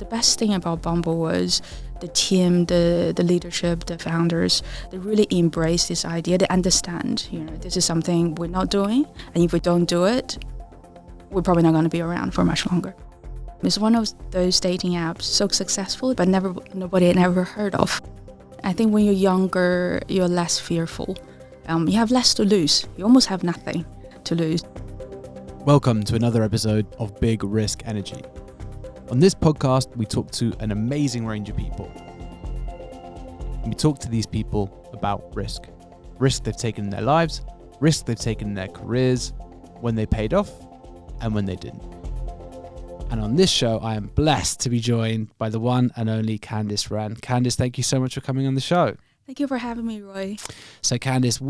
The best thing about Bumble was the team, the leadership, the founders. They really embrace this idea. They understand, this is something we're not doing, and if we don't do it, we're probably not going to be around for much longer. It's one of those dating apps so successful, but nobody had ever heard of. I think when you're younger, you're less fearful. You have less to lose. You almost have nothing to lose. Welcome to another episode of Big Risk Energy. On this podcast, we talk to an amazing range of people. And we talk to these people about risk. Risk they've taken in their lives, risk they've taken in their careers, when they paid off, and when they didn't. And on this show, I am blessed to be joined by the one and only Candice Ren. Candice, thank you so much for coming on the show. Thank you for having me, Roei. So Candice,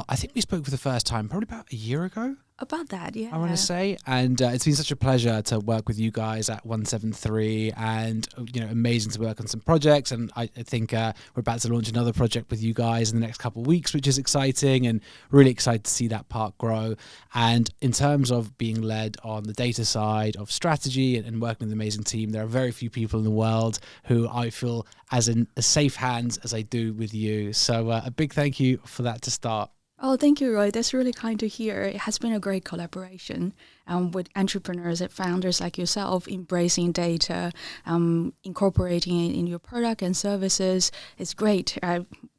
I think we spoke for the first time probably about a year ago. About that, yeah. I want to say, and it's been such a pleasure to work with you guys at 173, and amazing to work on some projects. And I think we're about to launch another project with you guys in the next couple of weeks, which is exciting, and really excited to see that part grow. And in terms of being led on the data side of strategy and working with an amazing team, there are very few people in the world who I feel as in as safe hands as I do with you. So a big thank you for that to start. Oh, thank you, Roy. That's really kind to hear. It has been a great collaboration with entrepreneurs and founders like yourself, embracing data, incorporating it in your product and services. It's great.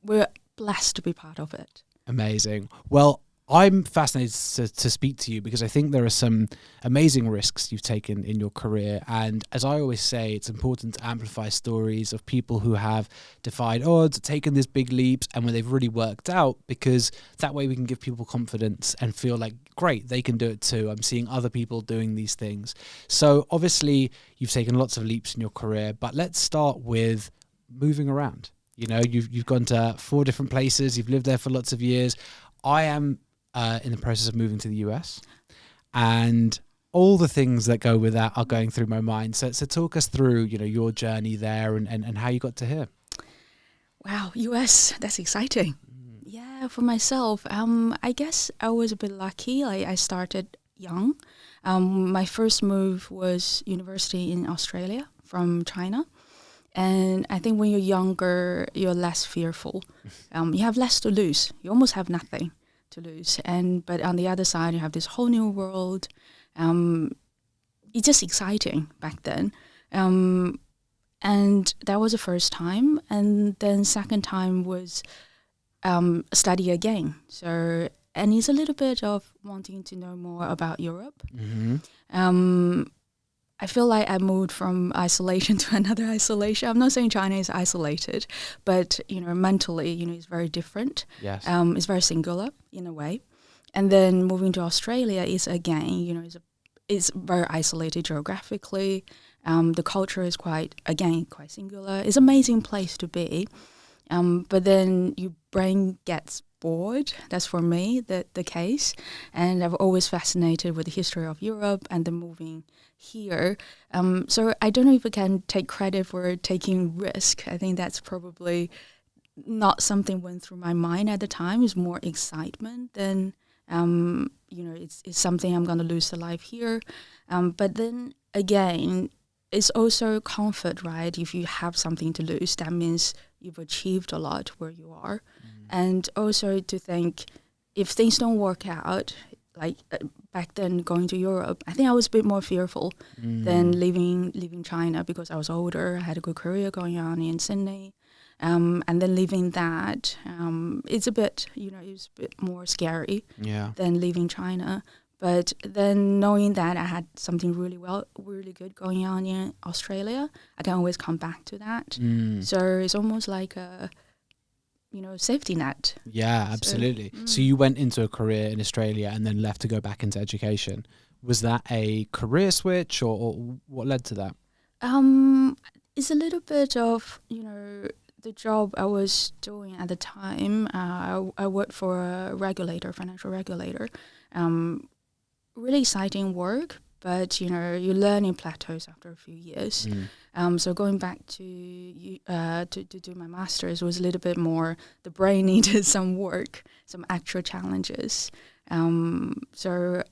We're blessed to be part of it. Amazing. Well, I'm fascinated to speak to you because I think there are some amazing risks you've taken in your career. And as I always say, it's important to amplify stories of people who have defied odds, taken these big leaps, and when they've really worked out, because that way we can give people confidence and feel like, great, they can do it too. I'm seeing other people doing these things. So obviously you've taken lots of leaps in your career, but let's start with moving around. You've gone to 4 different places. You've lived there for lots of years. I am in the process of moving to the US, and all the things that go with that are going through my mind. So talk us through, your journey there and how you got to here. Wow, US, that's exciting. Yeah, for myself, I guess I was a bit lucky. I started young. My first move was university in Australia from China. And I think when you're younger, you're less fearful. You have less to lose. You almost have nothing to lose. But on the other side, you have this whole new world. It's just exciting back then. And that was the first time. And then second time was study again. And it's a little bit of wanting to know more about Europe. Mm-hmm. I feel like I moved from isolation to another isolation. I'm not saying China is isolated, but mentally, it's very different. Yes. It's very singular in a way. And then moving to Australia is again, it's very isolated geographically. The culture is quite singular. It's an amazing place to be. But then your brain gets bored. That's for me the case. And I've always fascinated with the history of Europe and then moving here. So I don't know if I can take credit for taking risk. I think that's probably not something went through my mind at the time. It's more excitement than, it's something I'm going to lose the life here. But then again, it's also comfort, right? If you have something to lose, that means you've achieved a lot where you are. And also to think, if things don't work out, like back then going to Europe, I think I was a bit more fearful than leaving China because I was older. I had a good career going on in Sydney. And then leaving that, it's a bit, it was a bit more scary than leaving China. But then knowing that I had something really good going on in Australia, I can always come back to that. So it's almost like a, safety net. Yeah, absolutely. So you went into a career in Australia and then left to go back into education. Was that a career switch or what led to that? It's a little bit of, the job I was doing at the time. I worked for a financial regulator. Really exciting work, but you learn in plateaus after a few years. So going back to do my master's was a little bit more. The brain needed some work, some actual challenges. So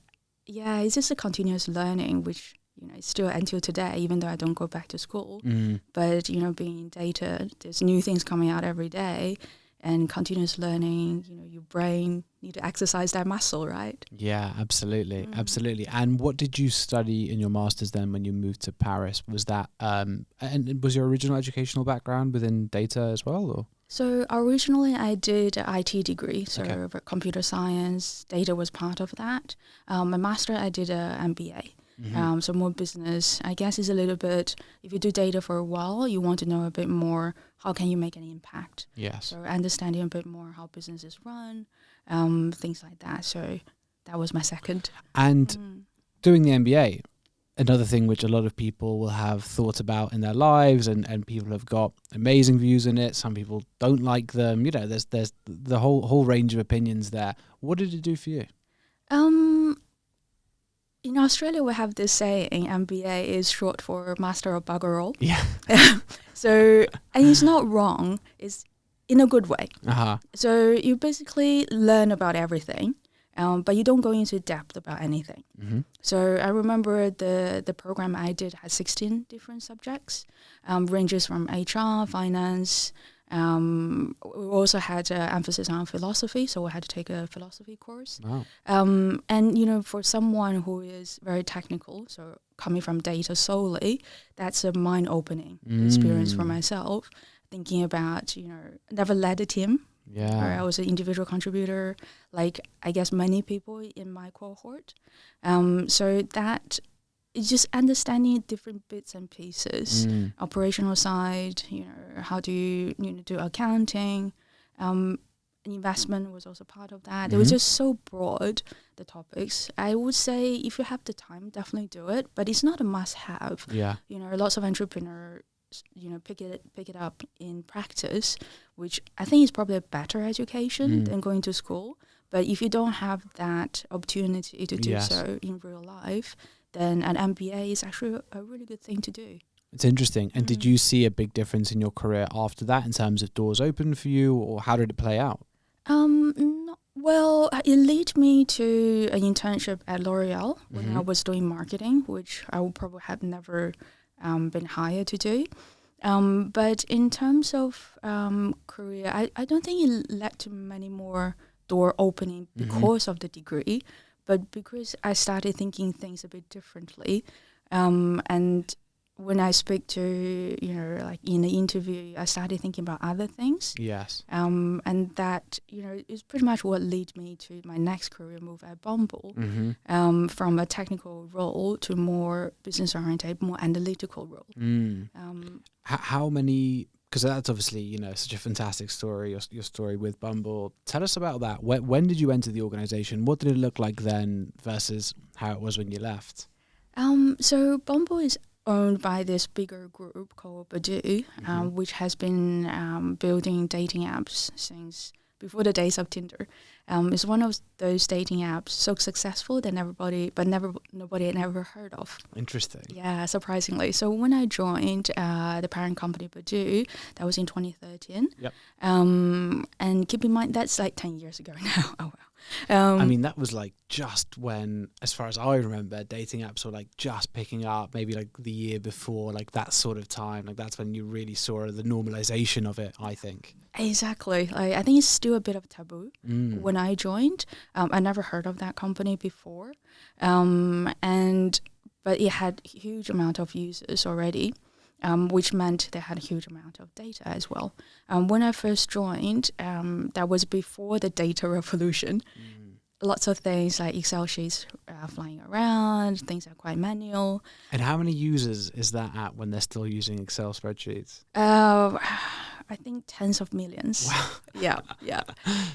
yeah, it's just a continuous learning, which still until today, even though I don't go back to school. Mm. But, being in data, there's new things coming out every day, and continuous learning, your brain need to exercise that muscle, right? Yeah, absolutely. Absolutely. And what did you study in your master's then when you moved to Paris? Was that, and was your original educational background within data as well? Or? So originally I did an IT degree, so Okay. computer science, data was part of that. My master, I did an MBA. So more business. I guess is a little bit, if you do data for a while, you want to know a bit more, how can you make an impact? Yes. So understanding a bit more how businesses run, things like that. So that was my second. And doing the MBA, another thing which a lot of people will have thought about in their lives, and people have got amazing views in it. Some people don't like them. There's the whole range of opinions there. What did it do for you? In Australia, we have this saying, MBA is short for Master of Bugger All. Yeah. So, and it's not wrong. It's in a good way. Uh-huh. So you basically learn about everything, but you don't go into depth about anything. Mm-hmm. So I remember the program I did had 16 different subjects, ranges from HR, finance. We also had emphasis on philosophy, so we had to take a philosophy course. Wow. And for someone who is very technical, so coming from data solely, that's a mind-opening experience for myself. Thinking about, never led a team. Yeah. I was an individual contributor, like I guess many people in my cohort. So that it's just understanding different bits and pieces, operational side, how do you do accounting, investment was also part of that. It was just so broad, the topics. I would say if you have the time, definitely do it, but it's not a must-have. Yeah. Lots of entrepreneurs, pick it up in practice, which I think is probably a better education than going to school. But if you don't have that opportunity to do so in real life, then an MBA is actually a really good thing to do. It's interesting. And did you see a big difference in your career after that in terms of doors open for you, or how did it play out? Well, it led me to an internship at L'Oreal when I was doing marketing, which I would probably have never been hired to do. But in terms of career, I don't think it led to many more door opening because of the degree, but because I started thinking things a bit differently. And when I speak to, like in the interview, I started thinking about other things. Yes. And that, is pretty much what led me to my next career move at Bumble, from a technical role to more business-oriented, more analytical role. How many, because that's obviously, such a fantastic story, your story with Bumble. Tell us about that. When did you enter the organization? What did it look like then versus how it was when you left? So Bumble is owned by this bigger group called Badoo, which has been building dating apps since before the days of Tinder. It's one of those dating apps so successful that nobody had ever heard of. Interesting. Yeah, surprisingly. So when I joined the parent company Badoo, that was in 2013. Yep. And keep in mind, that's like 10 years ago now. Oh, wow. I mean, that was like just when, as far as I remember, dating apps were like just picking up, maybe like the year before, like that sort of time. Like that's when you really saw the normalization of it, I think. Exactly. I think it's still a bit of taboo. When I joined, I never heard of that company before. But it had huge amount of users already. Which meant they had a huge amount of data as well. When I first joined, that was before the data revolution. Lots of things like Excel sheets flying around, things are quite manual. And how many users is that at when they're still using Excel spreadsheets? I think tens of millions. Wow. Yeah.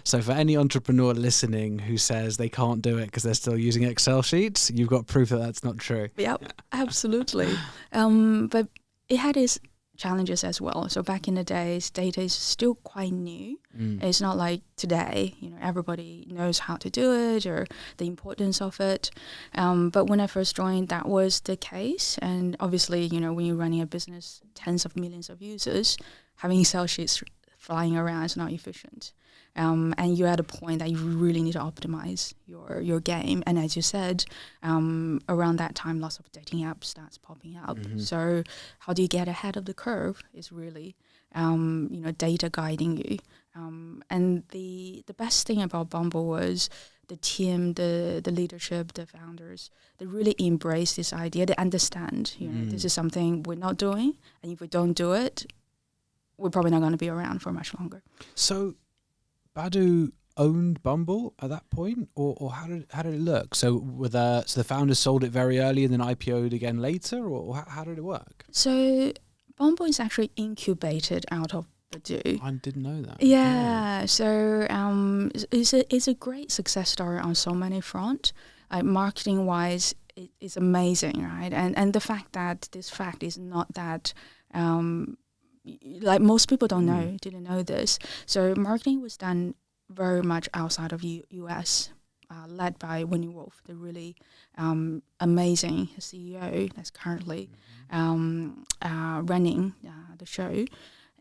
So for any entrepreneur listening who says they can't do it because they're still using Excel sheets, you've got proof that that's not true. Yeah, absolutely. But it had its challenges as well. So back in the days, data is still quite new. It's not like today, everybody knows how to do it or the importance of it. But when I first joined, that was the case. And obviously, when you're running a business, tens of millions of users, having Excel sheets flying around is not efficient. and you're at a point that you really need to optimize your game. And as you said, around that time, lots of dating apps starts popping up. So how do you get ahead of the curve is really, data guiding you. And the best thing about Bumble was the team, the leadership, the founders, they really embrace this idea. They understand, this is something we're not doing. And if we don't do it, we're probably not going to be around for much longer. So Badu owned Bumble at that point, or how did it look? So the founders sold it very early and then IPO'd again later, or how did it work? So Bumble is actually incubated out of Badu. I didn't know that. Yeah. So it's a great success story on so many fronts. Marketing wise, it's amazing, right? And the fact that this fact is not that. Like most people didn't know this. So marketing was done very much outside of US, led by Winnie Wolf, the really amazing CEO that's currently running the show.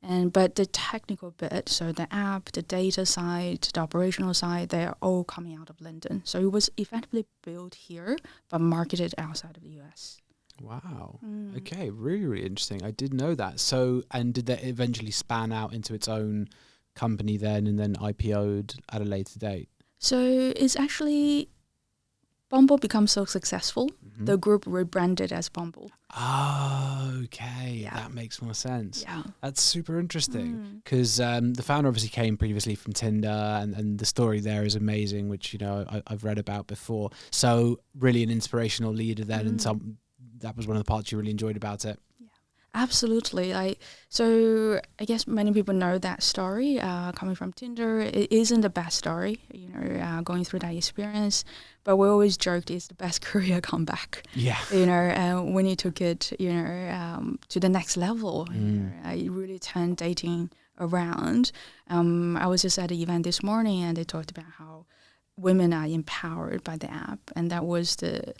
But the technical bit, so the app, the data side, the operational side, they are all coming out of London. So it was effectively built here, but marketed outside of the US. Wow. Okay, really, really interesting. I didn't know that. So, and did that eventually span out into its own company then, and then IPO'd at a later date? So it's actually, Bumble becomes so successful, the group rebranded as Bumble. Oh, okay. Yeah. That makes more sense. Yeah. That's super interesting because the founder obviously came previously from Tinder, and the story there is amazing, which, I've read about before. So really an inspirational leader then, and that was one of the parts you really enjoyed about it. Yeah, absolutely. So I guess many people know that story. Coming from Tinder, it isn't the best story, going through that experience. But we always joked it's the best career comeback. Yeah. When you took it, to the next level, you really turned dating around. I was just at an event this morning, and they talked about how women are empowered by the app, and that was the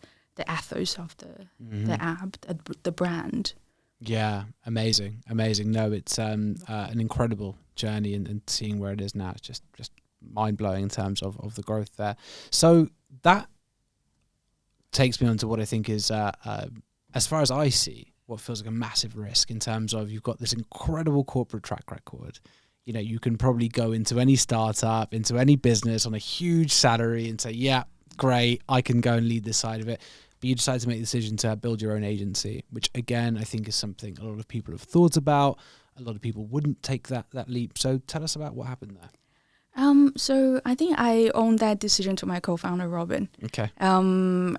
ethos of the app, the brand. Yeah, amazing. No, it's an incredible journey, and seeing where it is now, it's just mind-blowing in terms of the growth there. So that takes me on to what I think is, as far as I see, what feels like a massive risk in terms of you've got this incredible corporate track record. You can probably go into any startup, into any business on a huge salary and say, yeah, great, I can go and lead this side of it. But you decide to make the decision to build your own agency, which again, I think is something a lot of people have thought about. A lot of people wouldn't take that leap. So tell us about what happened there. So I think I own that decision to my co-founder, Robin. Okay. I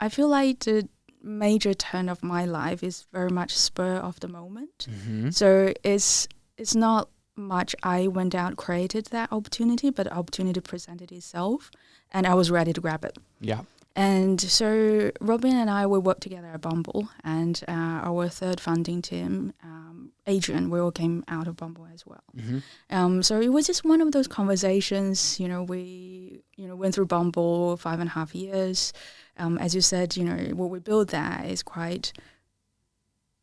feel like the major turn of my life is very much spur of the moment. So it's not much I went out, created that opportunity, but the opportunity presented itself, and I was ready to grab it. Yeah. And so Robin and I, we worked together at Bumble, and our third founding team, Adrian, we all came out of Bumble as well. So it was just one of those conversations, we went through Bumble 5.5 years. As you said, what we built there is quite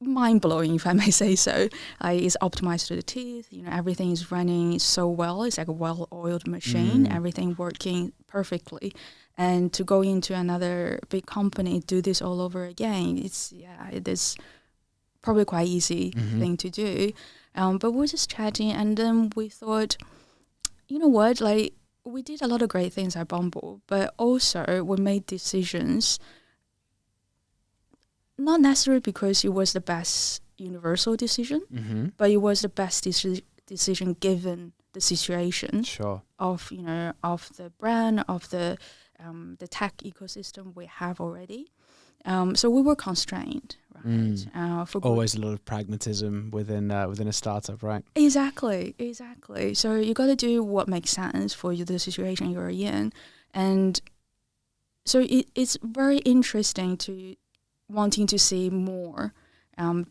mind-blowing, if I may say so. It's optimized to the teeth. Everything is running so well. It's like a well-oiled machine. Everything working perfectly. And to go into another big company, do this all over again, it is probably quite easy thing to do. But we were just chatting, and then we thought, you know what, we did a lot of great things at Bumble, but also we made decisions not necessarily because it was the best universal decision, but it was the best decision given the situation of the brand, of the tech ecosystem we have already. So we were constrained, right? Always a lot of pragmatism within a startup, right? Exactly. So you got to do what makes sense for you, the situation you're in, and so it's very interesting to wanting to see more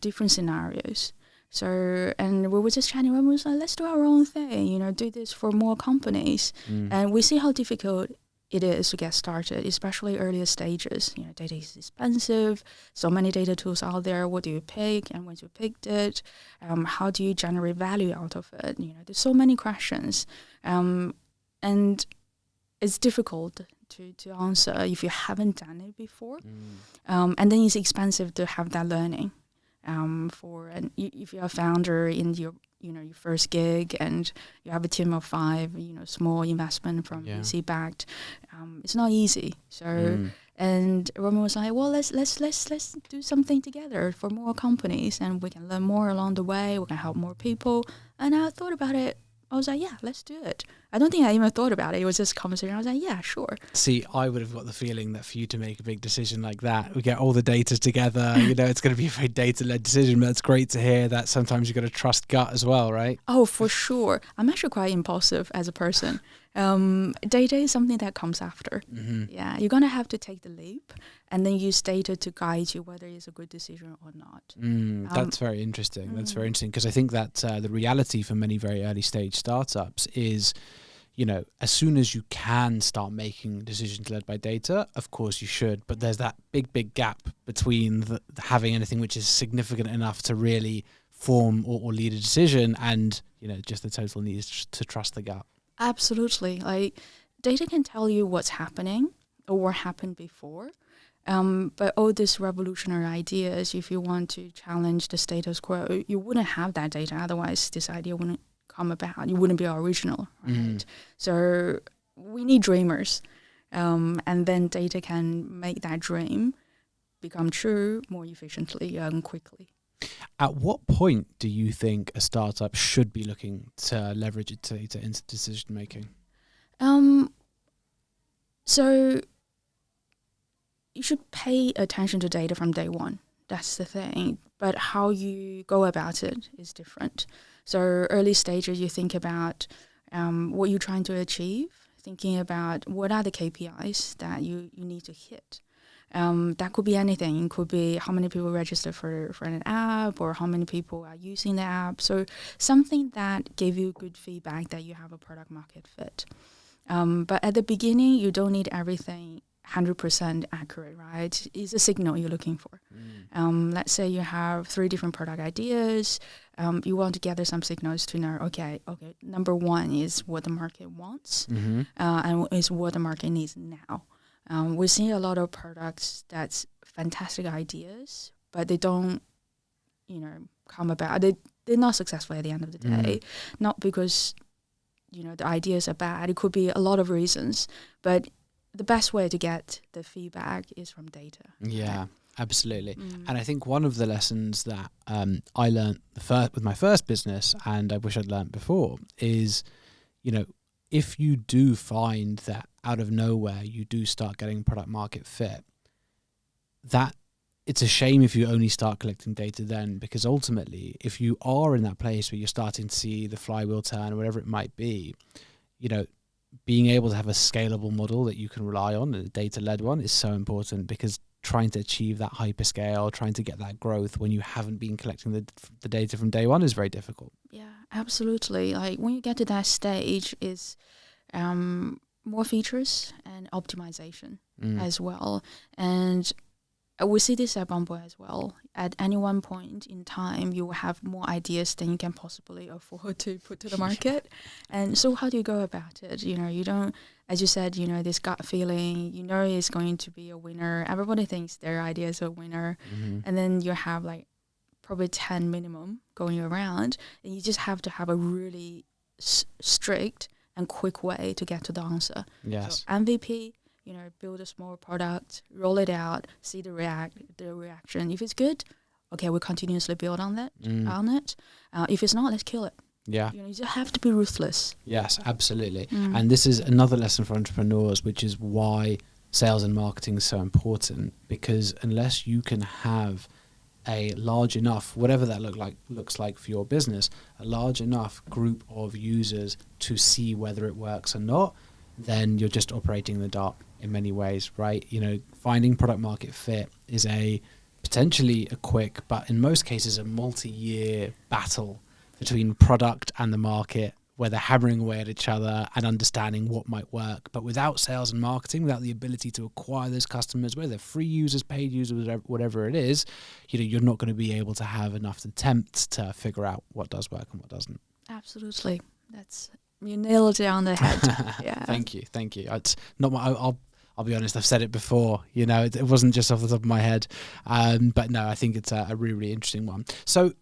different scenarios. So, and we were just chatting, and we was like, let's do our own thing, do this for more companies. And we see how difficult it is to get started, especially earlier stages. Data is expensive. So many data tools out there. What do you pick? And once you picked it, how do you generate value out of it? There's so many questions. And it's difficult to answer if you haven't done it before. And then it's expensive to have that learning. If you're a founder in your first gig and you have a team of 5, small investment from VC backed, it's not easy. So and Roman was like, well, let's do something together for more companies, and we can learn more along the way. We can help more people. And I thought about it. I was like, yeah, let's do it. I don't think I even thought about it. It was just a conversation. I was like, yeah, sure. See, I would have got the feeling that for you to make a big decision like that, we get all the data together, it's going to be a very data-led decision, but it's great to hear that sometimes you've got to trust gut as well, right? Oh, for sure. I'm actually quite impulsive as a person. Data is something that comes after. Yeah, you're going to have to take the leap and then use data to guide you whether it's a good decision or not. That's very interesting. That's very interesting, because I think that the reality for many very early stage startups is, as soon as you can start making decisions led by data, of course you should, but there's that big gap between having anything which is significant enough to really form or lead a decision and, just the total need to trust the gut. Absolutely. Like, data can tell you what's happening or what happened before. But all these revolutionary ideas, if you want to challenge the status quo, you wouldn't have that data. Otherwise, this idea wouldn't come about. It wouldn't be original, right? So we need dreamers. And then data can make that dream become true more efficiently and quickly. At what point do you think a startup should be looking to leverage its data into decision making? So you should pay attention to data from day one. That's the thing. But how you go about it is different. So early stages, you think about what you're trying to achieve, thinking about what are the KPIs that you need to hit. That could be anything. It could be how many people register for an app, or how many people are using the app. So something that gave you good feedback that you have a product market fit. But at the beginning, you don't need everything 100% accurate, right? It's a signal you're looking for. Let's say you have 3 different product ideas. You want to gather some signals to know, okay, number 1 is what the market wants, and is what the market needs now. We're seeing a lot of products that's fantastic ideas, but they don't, come about. They're not successful at the end of the day. Not because, the ideas are bad. It could be a lot of reasons, but the best way to get the feedback is from data. Yeah, absolutely. And I think one of the lessons that I learned with my first business, and I wish I'd learned before, is, if you do find that out of nowhere you do start getting product market fit, that it's a shame if you only start collecting data then, because ultimately if you are in that place where you're starting to see the flywheel turn or whatever it might be, being able to have a scalable model that you can rely on, a data-led one, is so important, because trying to achieve that hyperscale, trying to get that growth when you haven't been collecting the data from day one is very difficult. Yeah, absolutely. Like, when you get to that stage, is more features and optimization as well. And we see this at Bumble as well. At any one point in time, you will have more ideas than you can possibly afford to put to the market. And so how do you go about it? You don't, as you said, this gut feeling, it's going to be a winner. Everybody thinks their idea is a winner. And then you have like probably 10 minimum going around. And you just have to have a really strict and quick way to get to the answer. Yes. So MVP, build a small product, roll it out, see the reaction. If it's good, okay, we'll continuously build on it. If it's not, let's kill it. Yeah. You just have to be ruthless. Yes, absolutely. And this is another lesson for entrepreneurs, which is why sales and marketing is so important, because unless you can have a large enough, whatever that looks like for your business, a large enough group of users to see whether it works or not, then you're just operating in the dark in many ways, right? Finding product market fit is potentially a quick, but in most cases a multi-year battle between product and the market, where they're hammering away at each other and understanding what might work. But without sales and marketing, without the ability to acquire those customers, whether they're free users, paid users, whatever it is, you're not going to be able to have enough attempts to figure out what does work and what doesn't. Absolutely. You nailed it on the head. Yeah. Thank you. It's not my. I'll be honest. I've said it before. It wasn't just off the top of my head. But no, I think it's a really, really interesting one. So,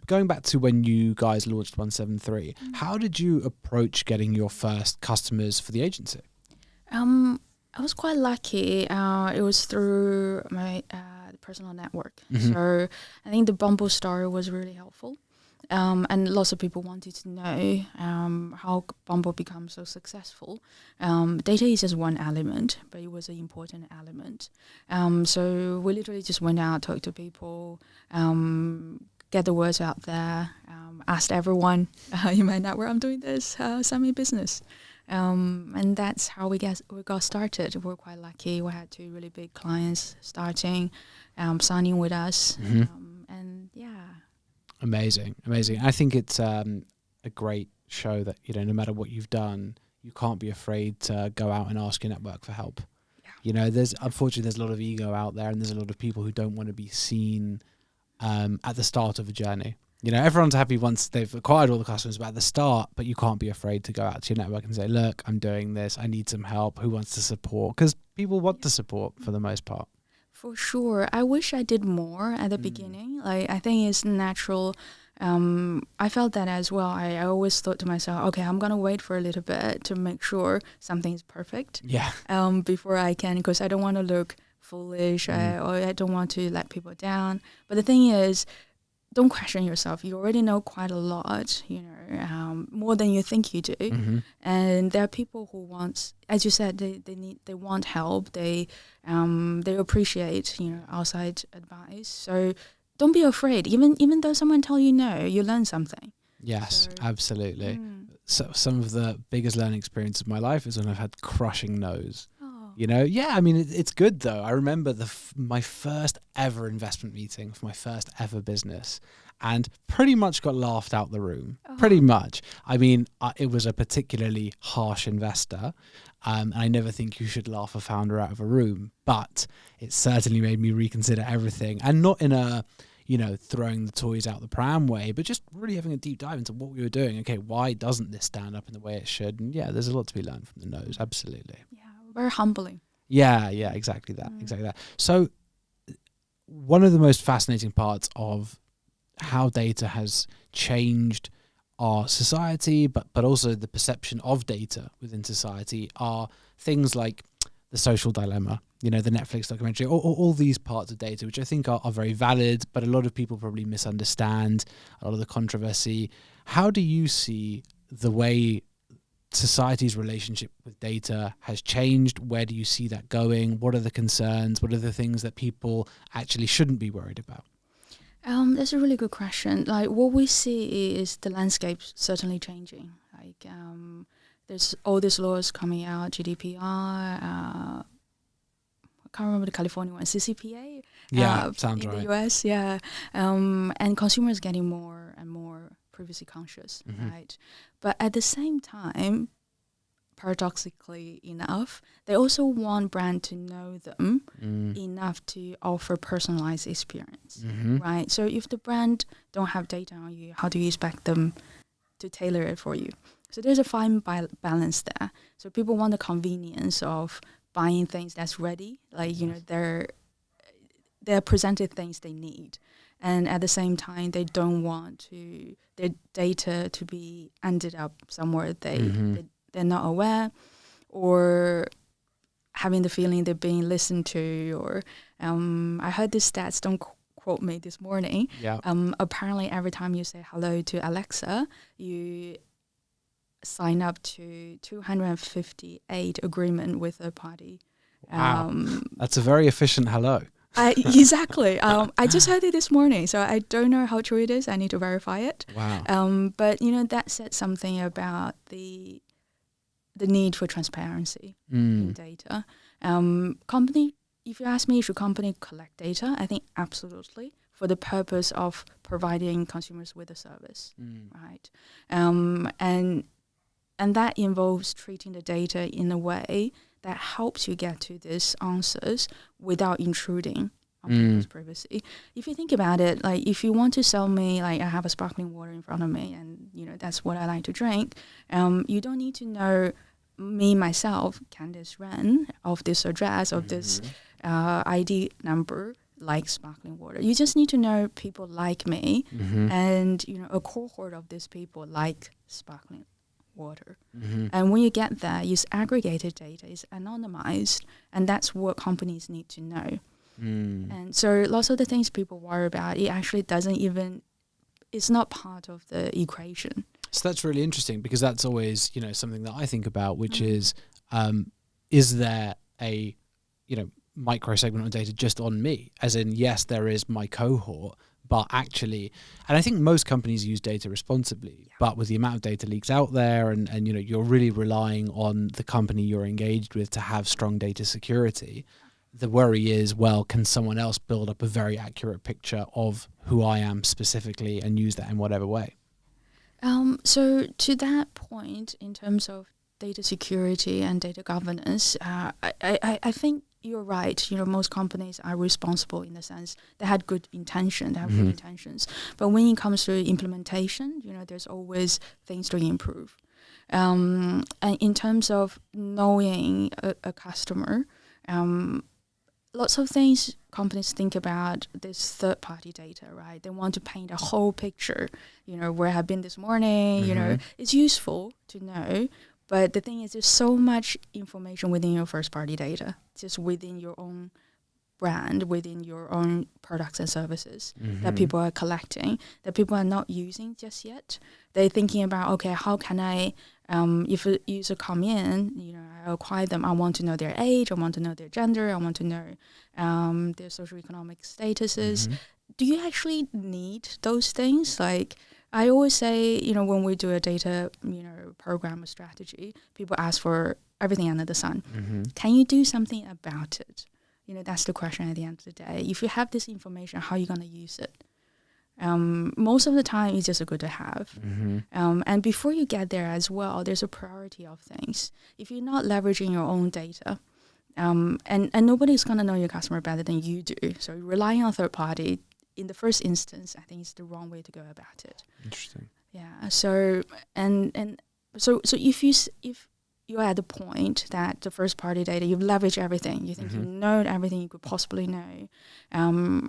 going back to when you guys launched 173, how did you approach getting your first customers for the agency? I was quite lucky. It was through my personal network. So I think the Bumble story was really helpful. And lots of people wanted to know how Bumble becomes so successful. Data is just one element, but it was an important element. So we literally just went out, talked to people, get the words out there, asked everyone in my network, I'm doing this, send me business. And that's how we got started. We were quite lucky. We had 2 really big clients starting, signing with us. And yeah. Amazing. I think it's a great show that, no matter what you've done, you can't be afraid to go out and ask your network for help. Yeah. Unfortunately, there's a lot of ego out there, and there's a lot of people who don't want to be seen at the start of a journey. Everyone's happy once they've acquired all the customers, but at the start, but you can't be afraid to go out to your network and say, look, I'm doing this. I need some help. Who wants to support? Because people want the support for the most part. For sure. I wish I did more at the beginning. I think it's natural. I felt that as well. I always thought to myself, okay, I'm going to wait for a little bit to make sure something's perfect. Yeah. Before I can, because I don't want to look foolish or I don't want to let people down. But the thing is, don't question yourself. You already know quite a lot, more than you think you do. And there are people who want, as you said, they want help. They appreciate, outside advice. So don't be afraid. Even though someone tell you no, you learn something. Yes, absolutely. So some of the biggest learning experiences of my life is when I've had crushing no's. It's good though. I remember my first ever investment meeting for my first ever business, and pretty much got laughed out the room. Pretty much. It was a particularly harsh investor, and I never think you should laugh a founder out of a room, but it certainly made me reconsider everything, and not in a throwing the toys out the pram way, but just really having a deep dive into what we were doing. Okay, why doesn't this stand up in the way it should? And yeah, there's a lot to be learned from the no's. Absolutely. Yeah. Very humbling. Yeah, exactly that. So one of the most fascinating parts of how data has changed our society, but also the perception of data within society, are things like the social dilemma, the Netflix documentary, all these parts of data, which I think are very valid, but a lot of people probably misunderstand a lot of the controversy. How do you see the way society's relationship with data has changed? Where do you see that going? What are the concerns? What are the things that people actually shouldn't be worried about? That's a really good question. What we see is the landscape certainly changing. There's all these laws coming out, GDPR, I can't remember the California one, CCPA. Sounds in right. the US, yeah. And consumers getting more and more privacy conscious, right? But at the same time, paradoxically enough, they also want brand to know them enough to offer personalized experience, right? So if the brand don't have data on you, how do you expect them to tailor it for you? So there's a fine balance there. So people want the convenience of buying things that's ready, they're presented things they need. And at the same time, they don't want their data to be ended up somewhere they're not aware, or having the feeling they're being listened to. Or I heard this stats, don't quote me, this morning. Yeah. Apparently, every time you say hello to Alexa, you sign up to 258 agreement with a party. Wow. That's a very efficient hello. Exactly. I just heard it this morning, so I don't know how true it is. I need to verify it. Wow. But that said something about the need for transparency in data. Company, if you ask me, should company collect data? I think absolutely. for the purpose of providing consumers with a service, right? And that involves treating the data in a way that helps you get to these answers without intruding on people's privacy. If you think about it, like if you want to sell me, like I have a sparkling water in front of me and, you know, that's what I like to drink, you don't need to know me, myself, Candice Ren, of this address, of this ID number, like sparkling water. You just need to know people like me and, you know, a cohort of these people like sparkling water. And when you get that, it's aggregated data, it's anonymized, and that's what companies need to know. And so lots of the things people worry about, it actually doesn't even, it's not part of the equation. So that's really interesting, because that's always, you know, something that I think about, which is there a, you know, micro segment of data just on me? As in, yes, there is my cohort, but actually, and I think most companies use data responsibly, but with the amount of data leaks out there and you know, you're really relying on the company you're engaged with to have strong data security. The worry is, well, can someone else build up a very accurate picture of who I am specifically and use that in whatever way? So to that point, in terms of data security and data governance, I think you're right. You know, most companies are responsible in the sense they had good intention, they have good intentions. But when it comes to implementation, you know, there's always things to improve. And in terms of knowing a customer, lots of things companies think about this third-party data, right? They want to paint a whole picture, you know, where I've been this morning, you know, it's useful to know. But the thing is, there's so much information within your first-party data, just within your own brand, within your own products and services that people are collecting, that people are not using just yet. They're thinking about, okay, how can I, if a user come in, you know, I acquire them, I want to know their age, I want to know their gender, I want to know their socioeconomic statuses. Do you actually need those things? Like, I always say, you know, when we do a data, you know, program or strategy, people ask for everything under the sun. Can you do something about it? You know, that's the question at the end of the day. If you have this information, how are you going to use it? Most of the time, it's just good to have. And before you get there as well, there's a priority of things. If you're not leveraging your own data, and nobody's going to know your customer better than you do, so relying on third party, in the first instance, I think it's the wrong way to go about it. Interesting. Yeah. So so if you're at the point that the first party data, you've leveraged everything, you think you know everything you could possibly know,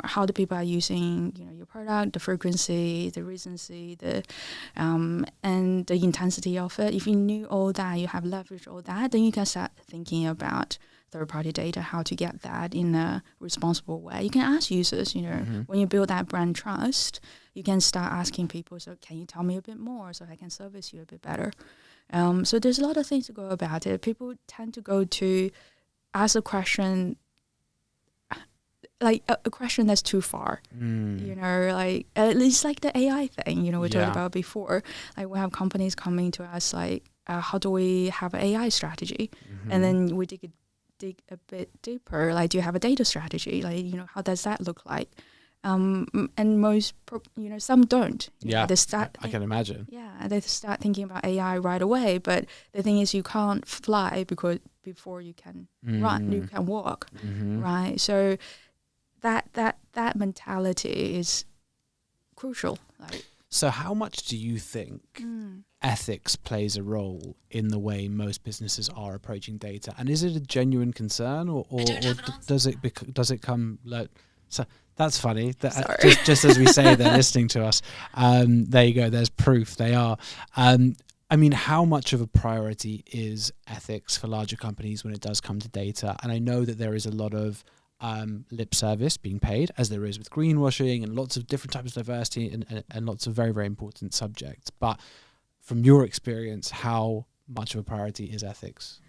how the people are using, you know, your product, the frequency, the recency, the and the intensity of it. If you knew all that, you have leveraged all that, then you can start thinking about third-party data, how to get that in a responsible way. You can ask users, you know, when you build that brand trust, you can start asking people, so can you tell me a bit more so I can service you a bit better? So there's a lot of things to go about it. People tend to go to ask a question, like a question that's too far, you know, like it's like the AI thing, you know, we talked about before. Like we have companies coming to us like, how do we have an AI strategy? And then we dig a bit deeper, like, do you have a data strategy? Like, you know, how does that look like? And most, you know, some don't. They start. I can imagine. Yeah, they start thinking about AI right away. But the thing is, you can't fly before you can run, you can walk, right? So that mentality is crucial. Like, so how much do you think ethics plays a role in the way most businesses are approaching data? And is it a genuine concern, or does it come like? So that's funny. That just as we say, they're listening to us. There you go. There's proof. They are. I mean, how much of a priority is ethics for larger companies when it does come to data? And I know that there is a lot of lip service being paid, as there is with greenwashing and lots of different types of diversity and lots of very, very important subjects. But from your experience, how much of a priority is ethics?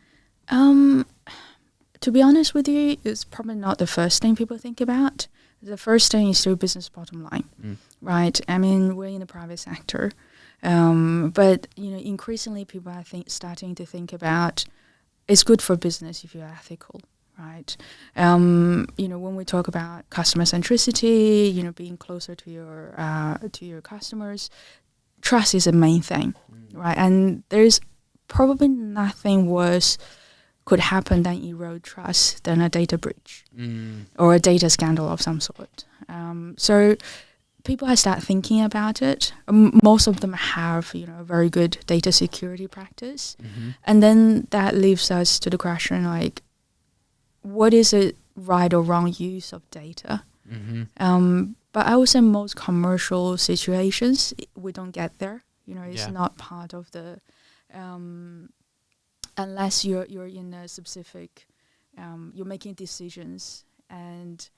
To be honest with you, it's probably not the first thing people think about. The first thing is still business bottom line, right? I mean, we're in the private sector, but you know, increasingly people are starting to think about it's good for business if you're ethical, right? When we talk about customer centricity, being closer to your customers, trust is the main thing, right? And there's probably nothing worse could happen than erode trust than a data breach or a data scandal of some sort. So people have started thinking about it. Most of them have, a very good data security practice. And then that leaves us to the question, like, what is a right or wrong use of data? But I would say most commercial situations, we don't get there. It's not part of the... unless you're in a specific, you're making decisions and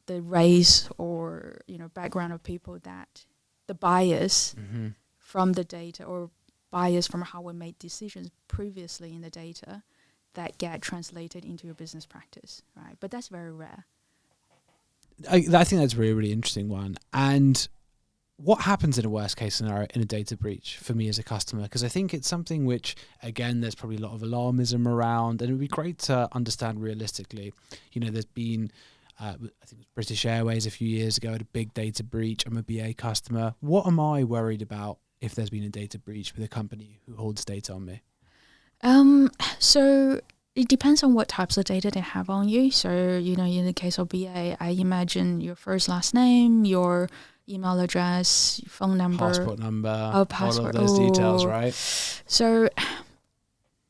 the race or background of people, that the bias from the data or bias from how we made decisions previously in the data that get translated into your business practice, right? But that's very rare. I think that's a really, really interesting one. And what happens in a worst case scenario in a data breach for me as a customer? Because I think it's something which, again, there's probably a lot of alarmism around, and it would be great to understand realistically. There's been, I think it was British Airways a few years ago had a big data breach. I'm a BA customer. What am I worried about if there's been a data breach with a company who holds data on me? So it depends on what types of data they have on you. So, in the case of BA, I imagine your first, last name, your email address, phone number, passport number, passport, all of those details, right? So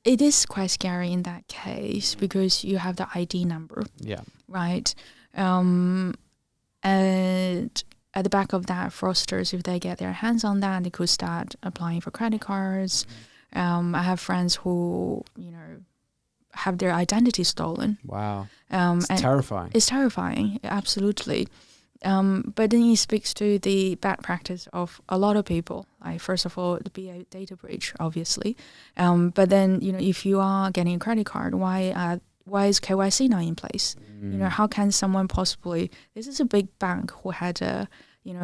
it is quite scary in that case because you have the ID number. Yeah. Right. And at the back of that, fraudsters, if they get their hands on that, they could start applying for credit cards. I have friends who, have their identity stolen. Wow. It's terrifying. It's terrifying, absolutely. But then it speaks to the bad practice of a lot of people. Like, first of all, the BA data breach, obviously. But then, if you are getting a credit card, why is KYC not in place? How can someone possibly... This is a big bank who had a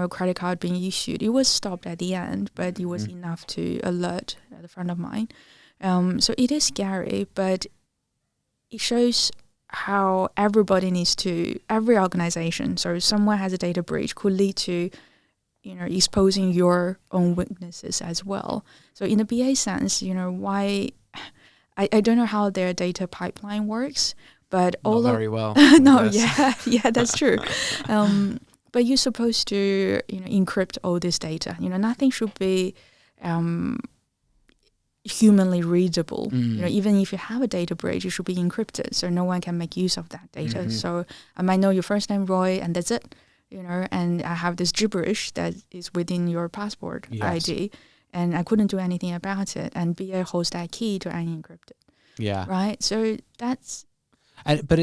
credit card being issued. It was stopped at the end, but it was enough to alert the friend of mine. So it is scary, but it shows how everybody needs to, every organization, so someone has a data breach could lead to, exposing your own weaknesses as well. So in the BA sense, why, I don't know how their data pipeline works, but not very well. No, yeah, that's true. But you're supposed to, encrypt all this data. Nothing should be humanly readable. Even if you have a data breach, it should be encrypted, so no one can make use of that data. So I might know your first name, Roei, and that's it. And I have this gibberish that is within your passport ID, and I couldn't do anything about it. And BA holds that key to unencrypt it. Yeah. Right. So that's. But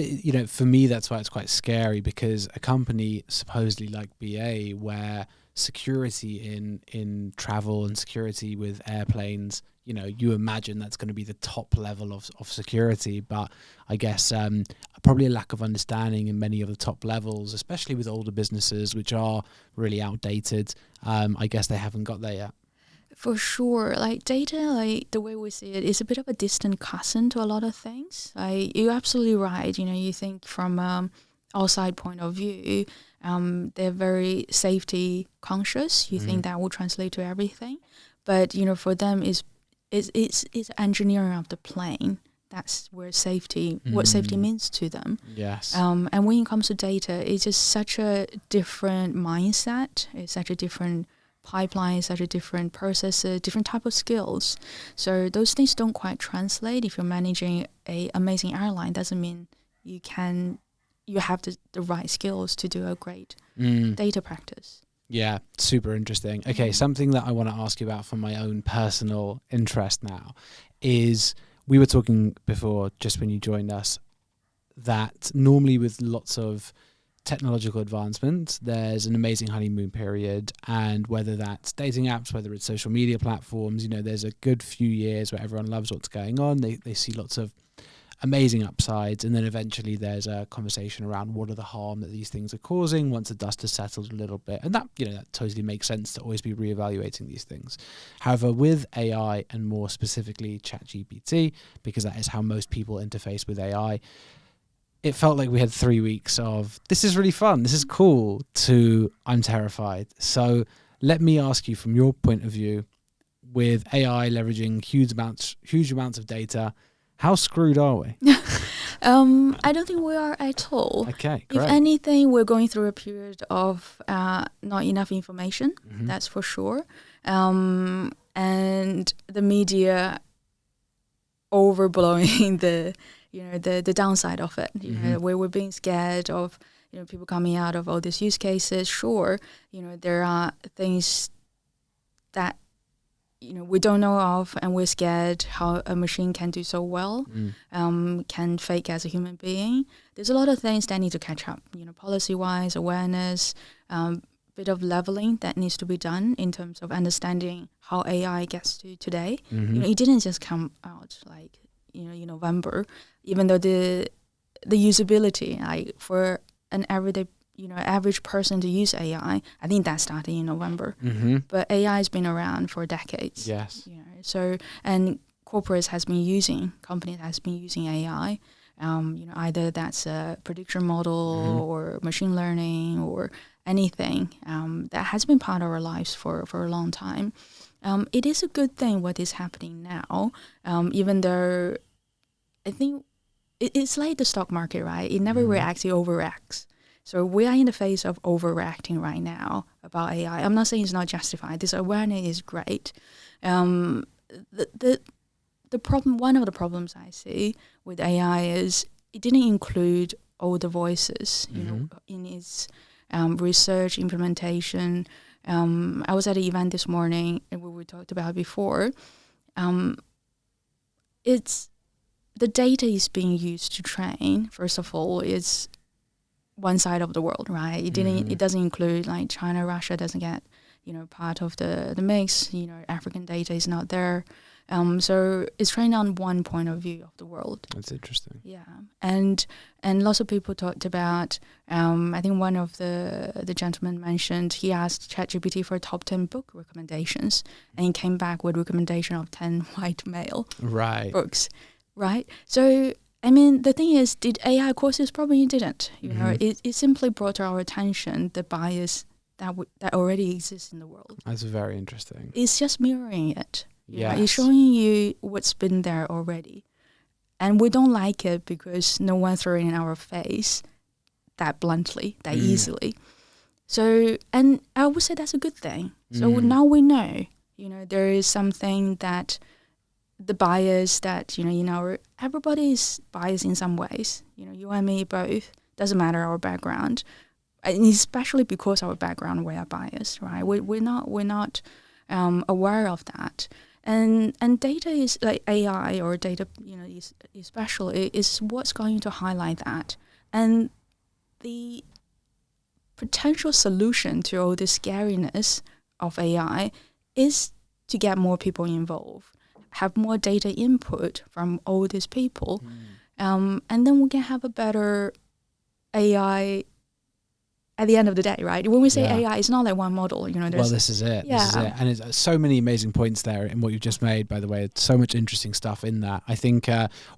for me, that's why it's quite scary, because a company supposedly like BA, where security in travel and security with airplanes, you imagine that's going to be the top level of security. But I guess probably a lack of understanding in many of the top levels, especially with older businesses, which are really outdated. I guess they haven't got there yet. For sure. Like, data, like the way we see it, is a bit of a distant cousin to a lot of things. Like, you're absolutely right. You think from outside point of view, they're very safety conscious. You think that will translate to everything. But, for them, it's engineering of the plane. That's where safety, what safety means to them. Yes. And when it comes to data, it's just such a different mindset. It's such a different pipeline, such a different processes, different type of skills. So those things don't quite translate. If you're managing a amazing airline, doesn't mean you have the right skills to do a great data practice. Yeah, super interesting. Okay, something that I want to ask you about for my own personal interest now is, we were talking before, just when you joined us, that normally with lots of technological advancement, there's an amazing honeymoon period, and whether that's dating apps, whether it's social media platforms, there's a good few years where everyone loves what's going on. They see lots of amazing upsides, and then eventually there's a conversation around what are the harm that these things are causing once the dust has settled a little bit. And that, that totally makes sense to always be reevaluating these things. However, with AI, and more specifically ChatGPT, because that is how most people interface with AI, it felt like we had 3 weeks of this is really fun, this is cool, to I'm terrified. So let me ask you, from your point of view, with AI leveraging huge amounts of data, how screwed are we? I don't think we are at all. Okay, If great. anything, we're going through a period of not enough information. That's for sure. And the media overblowing the downside of it. You know, where we're being scared of people coming out of all these use cases. Sure, there are things that we don't know of, and we're scared how a machine can do so well, can fake as a human being. There's a lot of things that need to catch up, policy-wise, awareness, bit of leveling that needs to be done in terms of understanding how AI gets to today. It didn't just come out like, in November, even though the usability, like for an everyday average person to use AI, I think that started in November. But AI has been around for decades. Yes. So, and companies has been using AI. Either that's a prediction model or machine learning or anything that has been part of our lives for a long time. It is a good thing what is happening now, even though I think it's like the stock market, right? It never reacts, it overreacts. So we are in the phase of overreacting right now about AI. I'm not saying it's not justified. This awareness is great. The problem, one of the problems I see with AI is it didn't include all the voices, in its research implementation. I was at an event this morning, and we talked about before. It's the data is being used to train. First of all, is one side of the world, right? It doesn't include like China, Russia doesn't get, part of the mix. African data is not there. So it's trained on one point of view of the world. That's interesting. Yeah, and lots of people talked about. I think one of the gentlemen mentioned he asked ChatGPT for top 10 book recommendations, and he came back with recommendation of 10 white male books, right? So I mean, the thing is, did AI cause this problem? It didn't. It simply brought to our attention the bias that already exists in the world. That's very interesting. It's just mirroring it. Yeah, it's showing you what's been there already, and we don't like it because no one threw it in our face that bluntly, that easily. So, and I would say that's a good thing. So now we know, there is something that the bias that, everybody is biased in some ways. You and me both, doesn't matter our background, and especially because our background, we are biased, right? We're not aware of that. And data is like AI or data, especially is what's going to highlight that. And the potential solution to all this scariness of AI is to get more people involved, have more data input from all these people, and then we can have a better AI at the end of the day, right? When we say AI, it's not like one model, Well, this is it. Yeah. This is it. And it's so many amazing points there in what you've just made, by the way. It's so much interesting stuff in that. I think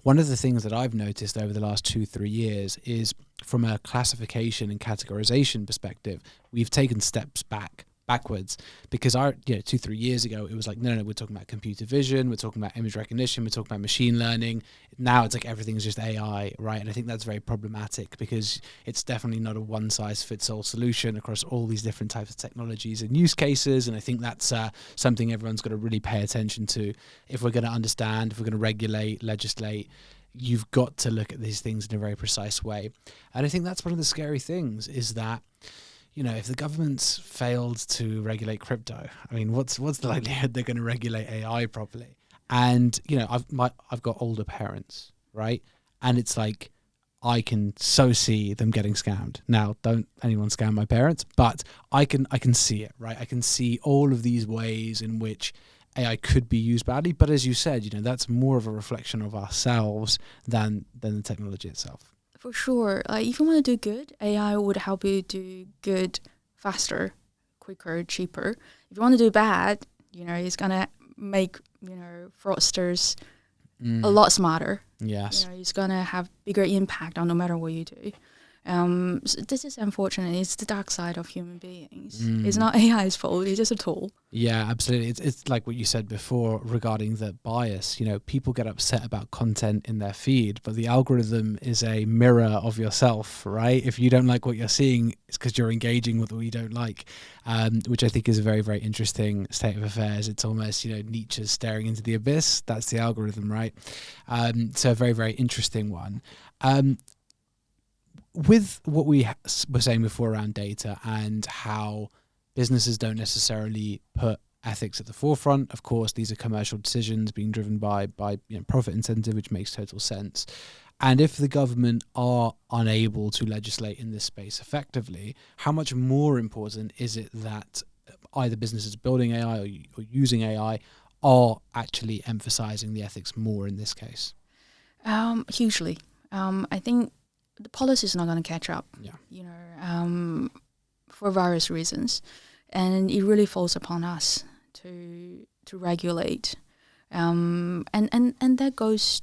one of the things that I've noticed over the last 2-3 years is from a classification and categorization perspective, we've taken steps backwards, because 2-3 years ago it was like no, we're talking about computer vision, we're talking about image recognition, we're talking about machine learning. Now it's like everything's just AI, right? And I think that's very problematic, because it's definitely not a one size fits all solution across all these different types of technologies and use cases. And I think that's something everyone's got to really pay attention to if we're going to understand, if we're going to regulate, legislate. You've got to look at these things in a very precise way. And I think that's one of the scary things, is that if the government's failed to regulate crypto, I mean, what's the likelihood they're going to regulate AI properly? And I've got older parents, right? And it's like I can so see them getting scammed. Now, don't anyone scam my parents, but I can see it, right? I can see all of these ways in which AI could be used badly. But as you said, that's more of a reflection of ourselves than the technology itself. For sure. If you want to do good, AI would help you do good faster, quicker, cheaper. If you want to do bad, it's going to make, fraudsters a lot smarter. Yes. You know, it's gonna have bigger impact on no matter what you do. So this is unfortunate. It's the dark side of human beings. It's not AI's fault. It's just a tool. Yeah, absolutely. It's like what you said before regarding the bias. You know, people get upset about content in their feed, but the algorithm is a mirror of yourself, right? If you don't like what you're seeing, it's because you're engaging with what you don't like, which I think is a very, very interesting state of affairs. It's almost, you know, Nietzsche's staring into the abyss. That's the algorithm, right? So a very, very interesting one. With what we were saying before around data and how businesses don't necessarily put ethics at the forefront. Of course, these are commercial decisions being driven by profit incentive, which makes total sense. And if the government are unable to legislate in this space effectively, how much more important is it that either businesses building AI or using AI are actually emphasizing the ethics more in this case? Hugely. I think the policy is not going to catch up. You know, for various reasons, and it really falls upon us to regulate. And that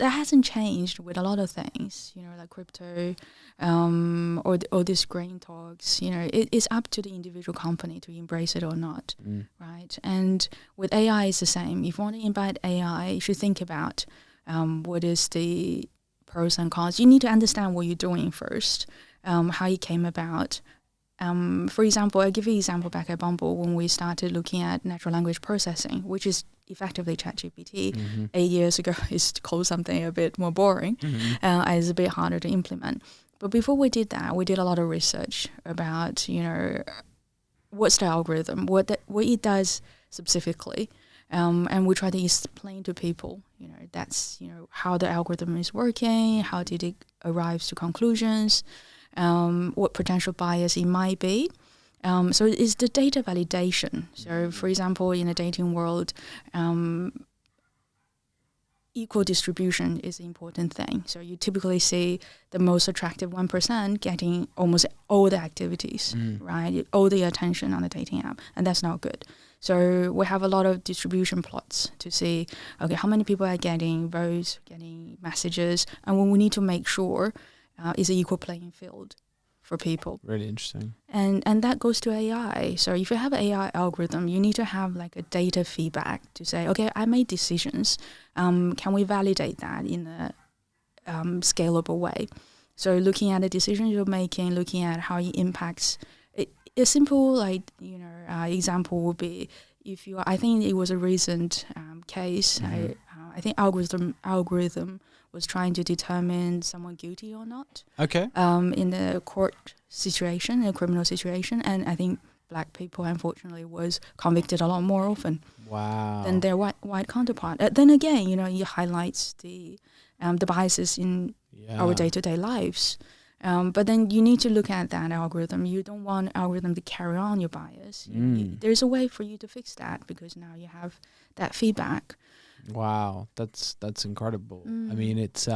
hasn't changed with a lot of things. You know, like crypto, or these green talks. You know, it's up to the individual company to embrace it or not, right? And with AI, it's the same. If you want to embed AI, you should think about what is the pros and cons. You need to understand what you're doing first, how it came about. For example, I'll give you an example back at Bumble when we started looking at natural language processing, which is effectively ChatGPT. 8 years ago, it's called something a bit more boring. It's a bit harder to implement. But before we did that, we did a lot of research about, you know, what's the algorithm, what it does specifically. And we try to explain to people, you know, that's, you know, how the algorithm is working, how did it arrive to conclusions, what potential bias it might be. So it's the data validation. So, for example, in the dating world, equal distribution is an important thing. So you typically see the most attractive 1% getting almost all the activities, right? All the attention on the dating app, and that's not good. So we have a lot of distribution plots to see, okay, how many people are getting votes, getting messages, and when we need to make sure it's an equal playing field for people. Really interesting. And that goes to AI. So if you have an AI algorithm, you need to have like a data feedback to say, okay, I made decisions. Can we validate that in a scalable way? So looking at the decisions you're making, looking at how it impacts. A simple, like, you know, example would be I think it was a recent case. I think algorithm was trying to determine someone guilty or not. Okay. In the court situation, in a criminal situation, and I think black people, unfortunately, was convicted a lot more often. Wow. Than their white counterpart. Then again, you know, it highlights the biases in our day-to-day lives. But then you need to look at that algorithm. You don't want algorithm to carry on your bias. There's a way for you to fix that because now you have that feedback. Wow, that's incredible. I mean, it's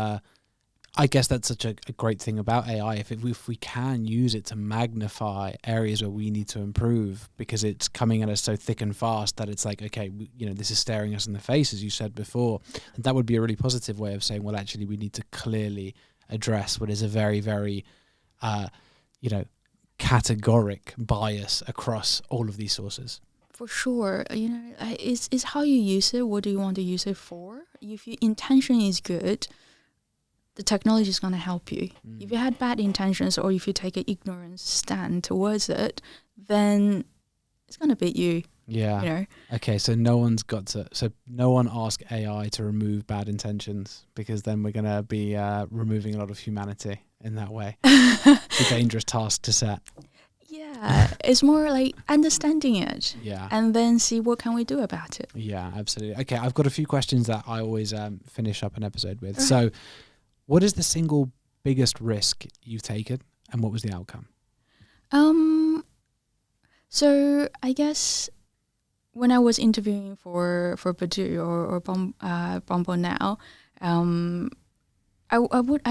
I guess that's such a great thing about AI. If we can use it to magnify areas where we need to improve, because it's coming at us so thick and fast that it's like, okay, you know, this is staring us in the face, as you said before. And that would be a really positive way of saying, well, actually, we need to clearly address what is a very, very, you know, categoric bias across all of these sources. For sure. You know, it's how you use it. What do you want to use it for? If your intention is good, the technology is going to help you. If you had bad intentions or if you take an ignorant stand towards it, then it's going to beat you. Yeah. You know? Okay, so no one ask AI to remove bad intentions, because then we're going to be removing a lot of humanity in that way. It's a dangerous task to set. Yeah, it's more like understanding it. Yeah. And then see what can we do about it. Yeah, absolutely. Okay, I've got a few questions that I always finish up an episode with. Okay. So what is the single biggest risk you've taken and what was the outcome? So I guess when I was interviewing for Badoo or Bumble now, I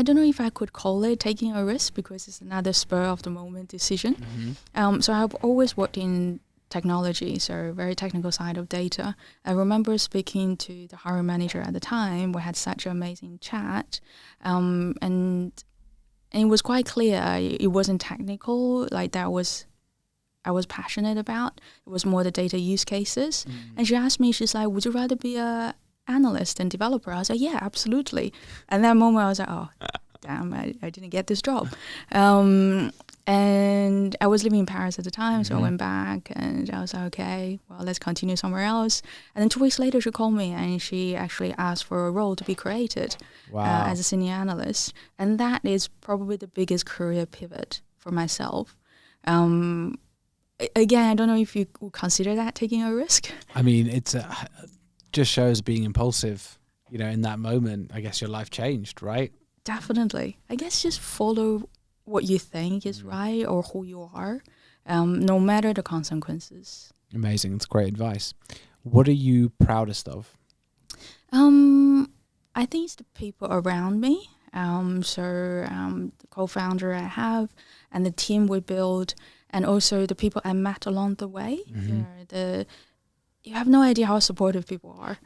don't know if I could call it taking a risk because it's another spur of the moment decision. So I've always worked in technology, so very technical side of data. I remember speaking to the hiring manager at the time. We had such an amazing chat, and it was quite clear it wasn't technical, like that was I was passionate about. It was more the data use cases. And she asked me, she's like, would you rather be a analyst and developer? I was like, yeah, absolutely. And that moment I was like, oh, damn, I didn't get this job. And I was living in Paris at the time, so I went back and I was like, okay, well, let's continue somewhere else. And then 2 weeks later, she called me and she actually asked for a role to be created as a senior analyst. And that is probably the biggest career pivot for myself. Again, I don't know if you would consider that taking a risk. I mean, it's just shows being impulsive, in that moment. I guess your life changed, right? Definitely. I guess just follow what you think is right or who you are, no matter the consequences. Amazing. It's great advice. What are you proudest of? I think it's the people around me. The co-founder I have and the team we build, and also the people I met along the way. You have no idea how supportive people are.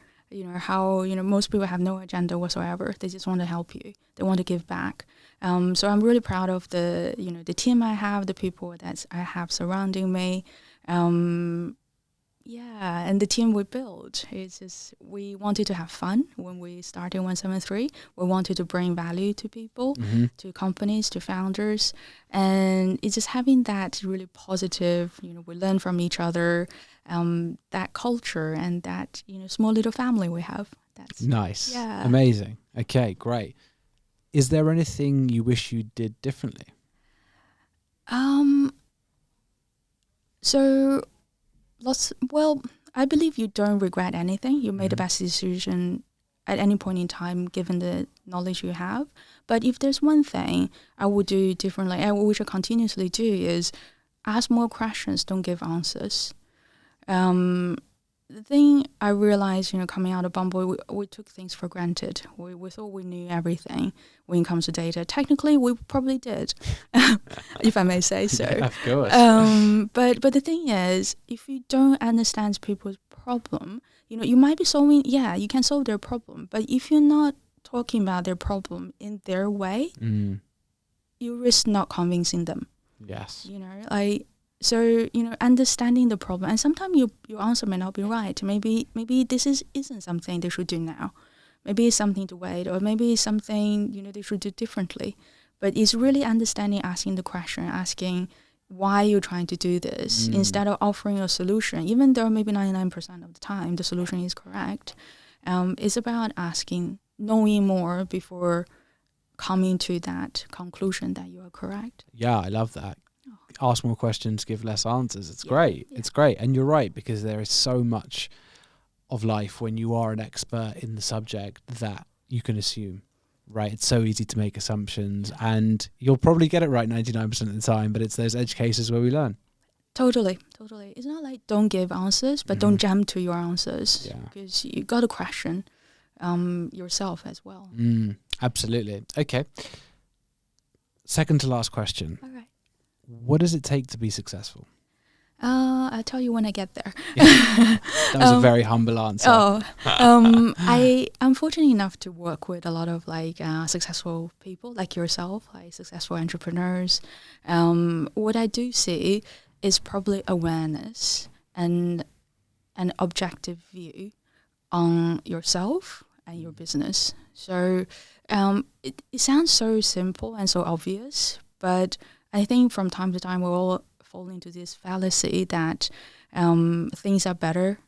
How most people have no agenda whatsoever. They just want to help you. They want to give back. So I'm really proud of the team I have, the people that I have surrounding me. And the team we built. It's just, we wanted to have fun when we started 173. We wanted to bring value to people, to companies, to founders. And it's just having that really positive, we learn from each other, that culture and that, small little family we have. That's nice. Yeah. Amazing. Okay, great. Is there anything you wish you did differently? I believe you don't regret anything. You made the best decision at any point in time, given the knowledge you have. But if there's one thing I would do differently, which I continuously do, is ask more questions, don't give answers. The thing I realized, coming out of Bumble, we took things for granted. We thought we knew everything when it comes to data. Technically, we probably did, if I may say so. Yeah, of course. But the thing is, if you don't understand people's problem, you might be solving, you can solve their problem. But if you're not talking about their problem in their way, you risk not convincing them. Yes. So, understanding the problem, and sometimes your answer may not be right. Maybe this isn't something they should do now. Maybe it's something to wait, or maybe it's something, they should do differently. But it's really understanding, asking the question, asking why you're trying to do this, instead of offering a solution, even though maybe 99% of the time the solution is correct. It's about asking, knowing more before coming to that conclusion that you are correct. Yeah, I love that. Ask more questions, give less answers. It's great. Yeah. It's great. And you're right, because there is so much of life when you are an expert in the subject that you can assume, right? It's so easy to make assumptions, and you'll probably get it right 99% of the time, but it's those edge cases where we learn. Totally. It's not like don't give answers, but don't jump to your answers, because you got to question yourself as well. Absolutely. Okay. Second to last question. All right. What does it take to be successful? I'll tell you when I get there. That was a very humble answer. I am fortunate enough to work with a lot of successful people like yourself, like successful entrepreneurs. What I do see is probably awareness and an objective view on yourself and your business. So it sounds so simple and so obvious, but I think from time to time we all fall into this fallacy that things are better,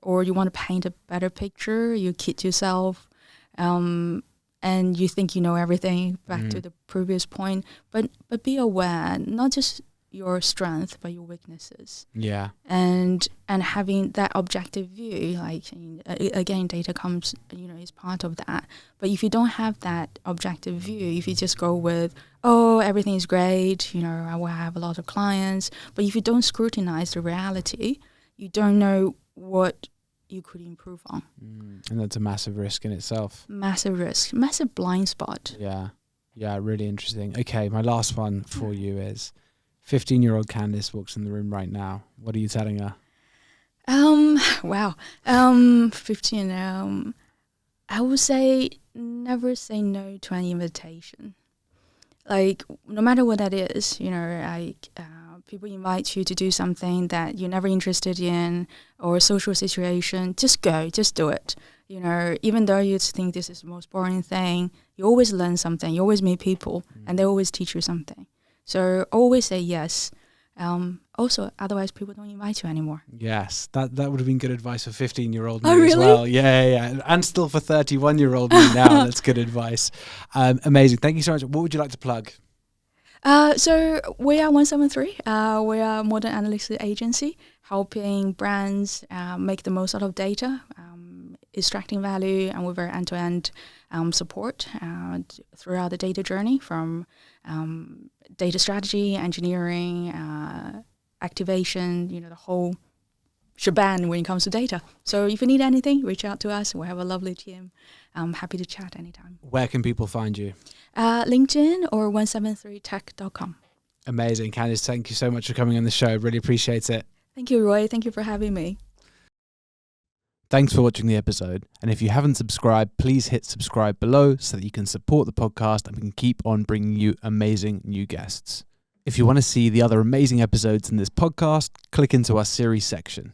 or you want to paint a better picture, you kid yourself, and you think you know everything, back to the previous point. But be aware, not just your strength, but your weaknesses. Yeah. And having that objective view, again, data comes, is part of that. But if you don't have that objective view, if you just go with, everything is great, I will have a lot of clients. But if you don't scrutinize the reality, you don't know what you could improve on. And that's a massive risk in itself. Massive risk, massive blind spot. Yeah, really interesting. Okay, my last one for you is 15-year-old Candice walks in the room right now. What are you telling her? Wow. 15. I would say never say no to an invitation. Like, no matter what that is, people invite you to do something that you're never interested in, or a social situation, just go, just do it. Even though you think this is the most boring thing, you always learn something, you always meet people, and they always teach you something. So always say yes. Also, otherwise people don't invite you anymore. Yes, that would have been good advice for 15-year-old me Oh, really? as well. Yeah. And still for 31-year-old me now. That's good advice. Amazing. Thank you so much. What would you like to plug? So we are 173. We are a modern analytics agency helping brands make the most out of data, extracting value, and we're very end-to-end support throughout the data journey from data strategy, engineering, activation, the whole shebang when it comes to data. So if you need anything, reach out to us. We have a lovely team. I'm happy to chat anytime. Where can people find you? LinkedIn or 173tech.com. Amazing. Candice, thank you so much for coming on the show. Really appreciate it. Thank you, Roei. Thank you for having me. Thanks for watching the episode. And if you haven't subscribed, please hit subscribe below so that you can support the podcast and we can keep on bringing you amazing new guests. If you want to see the other amazing episodes in this podcast, click into our series section.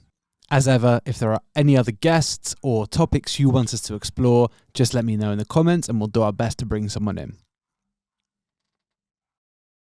As ever, if there are any other guests or topics you want us to explore, just let me know in the comments and we'll do our best to bring someone in.